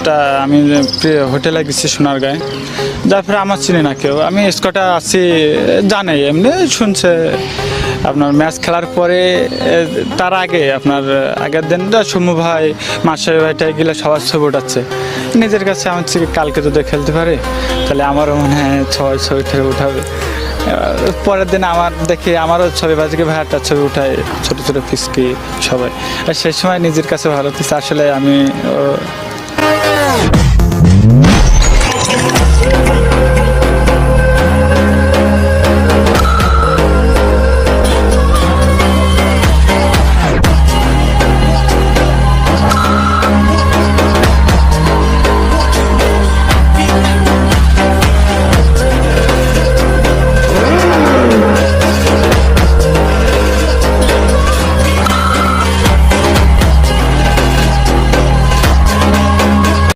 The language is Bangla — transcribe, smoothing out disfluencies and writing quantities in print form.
ম্যাচটা আমি হোটেলে গেছি সোনারগাঁয়ে, যার পরে আমার চিনি না কেউ, আমি স্কোয়াডে আছি জানে, এমনি শুনছে। আপনার ম্যাচ খেলার পরে তার আগে আপনার আগের দিন সমু ভাই মাসাই ভাইটা গেলে সবার ছবি উঠাচ্ছে নিজের কাছে। আমার কালকে যদি খেলতে পারে তাহলে আমারও মনে হয় সবাই ছবি থেকে উঠাবে। পরের দিন আমার দেখি আমারও ছবি বাজিকে ভাইয়ারটার ছবি উঠায়, ছোটো ছোটো ফিসকি সবাই। আর সেই সময় নিজের কাছে ভালো লাগতেছে আসলে আমি